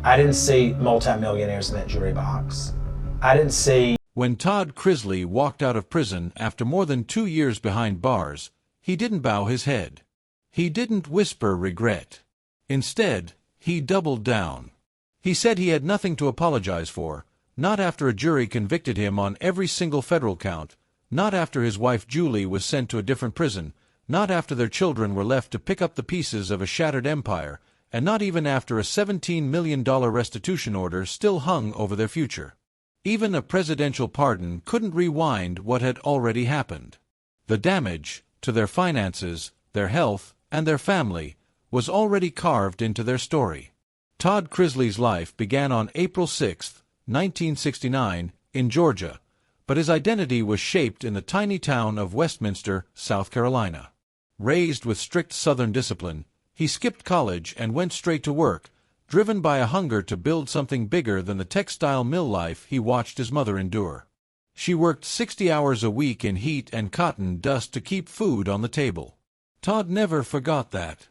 I didn't see multimillionaires in that jury box. I didn't see... When Todd Chrisley walked out of prison after more than 2 years behind bars, he didn't bow his head. He didn't whisper regret. Instead, he doubled down. He said he had nothing to apologize for, not after a jury convicted him on every single federal count, not after his wife Julie was sent to a different prison, not after their children were left to pick up the pieces of a shattered empire, and not even after a $17 million restitution order still hung over their future. Even a presidential pardon couldn't rewind what had already happened. The damage to their finances, their health, and their family was already carved into their story. Todd Chrisley's life began on April 6, 1969, in Georgia, but his identity was shaped in the tiny town of Westminster, South Carolina. Raised with strict Southern discipline, he skipped college and went straight to work, driven by a hunger to build something bigger than the textile mill life he watched his mother endure. She worked 60 hours a week in heat and cotton dust to keep food on the table. Todd never forgot that.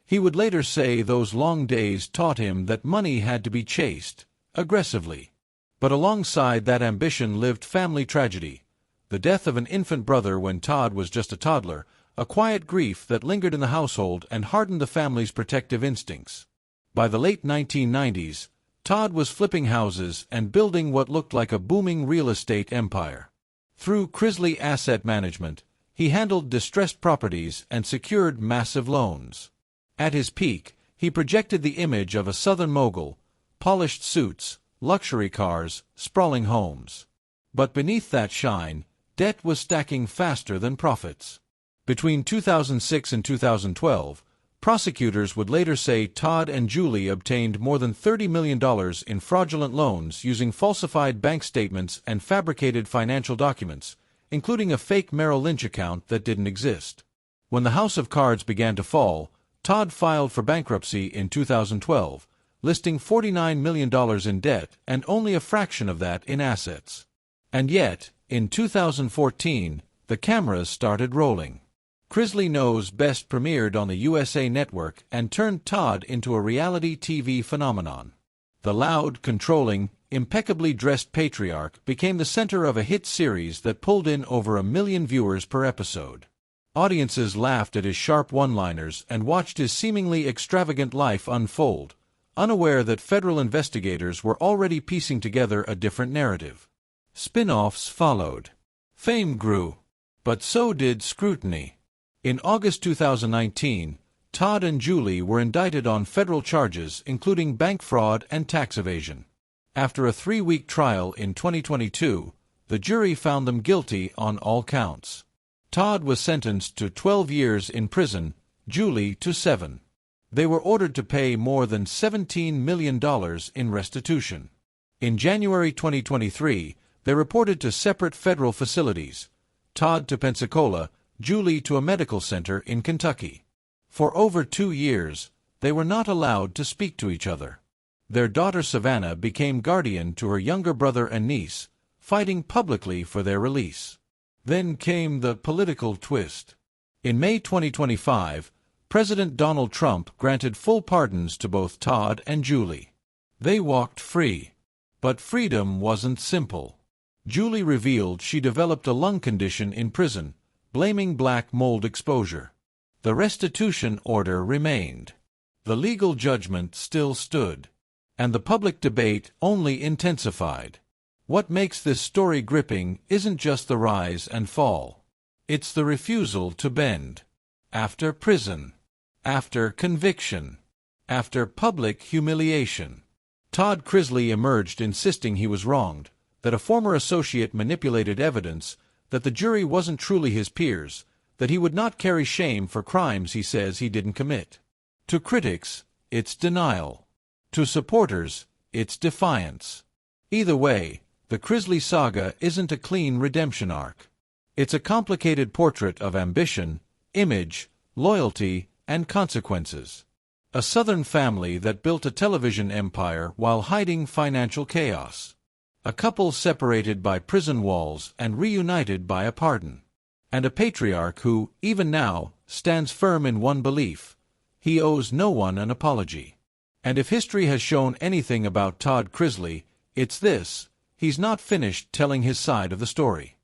He would later say those long days taught him that money had to be chased, aggressively. But alongside that ambition lived family tragedy, the death of an infant brother when Todd was just a toddler, a quiet grief that lingered in the household and hardened the family's protective instincts. By the late 1990s, Todd was flipping houses and building what looked like a booming real estate empire. Through Chrisley Asset Management, he handled distressed properties and secured massive loans. At his peak, he projected the image of a Southern mogul: polished suits, luxury cars, sprawling homes. But beneath that shine, debt was stacking faster than profits. Between 2006 and 2012, prosecutors would later say Todd and Julie obtained more than $30 million in fraudulent loans using falsified bank statements and fabricated financial documents, including a fake Merrill Lynch account that didn't exist. When the house of cards began to fall, Todd filed for bankruptcy in 2012, listing $49 million in debt and only a fraction of that in assets. And yet, in 2014, the cameras started rolling. Chrisley Knows Best premiered on the USA Network and turned Todd into a reality TV phenomenon. The loud, controlling, impeccably dressed patriarch became the center of a hit series that pulled in over 1 million viewers per episode. Audiences laughed at his sharp one-liners and watched his seemingly extravagant life unfold, unaware that federal investigators were already piecing together a different narrative. Spin-offs followed. Fame grew, but so did scrutiny. In August 2019, Todd and Julie were indicted on federal charges including bank fraud and tax evasion. After a 3-week trial in 2022, the jury found them guilty on all counts. Todd was sentenced to 12 years in prison, Julie to 7. They were ordered to pay more than $17 million in restitution. In January 2023, they reported to separate federal facilities, Todd to Pensacola, Julie to a medical center in Kentucky. For over 2 years, they were not allowed to speak to each other. Their daughter Savannah became guardian to her younger brother and niece, fighting publicly for their release. Then came the political twist. In May 2025, President Donald Trump granted full pardons to both Todd and Julie. They walked free. But freedom wasn't simple. Julie revealed she developed a lung condition in prison, blaming black mold exposure. The restitution order remained. The legal judgment still stood. And the public debate only intensified. What makes this story gripping isn't just the rise and fall. It's the refusal to bend. After prison. After conviction. After public humiliation. Todd Chrisley emerged insisting he was wronged, that a former associate manipulated evidence, that the jury wasn't truly his peers, that he would not carry shame for crimes he says he didn't commit. To critics, it's denial. To supporters, it's defiance. Either way, the Chrisley saga isn't a clean redemption arc. It's a complicated portrait of ambition, image, loyalty, and consequences. A Southern family that built a television empire while hiding financial chaos. A couple separated by prison walls and reunited by a pardon. And a patriarch who, even now, stands firm in one belief: he owes no one an apology. And if history has shown anything about Todd Chrisley, it's this: he's not finished telling his side of the story.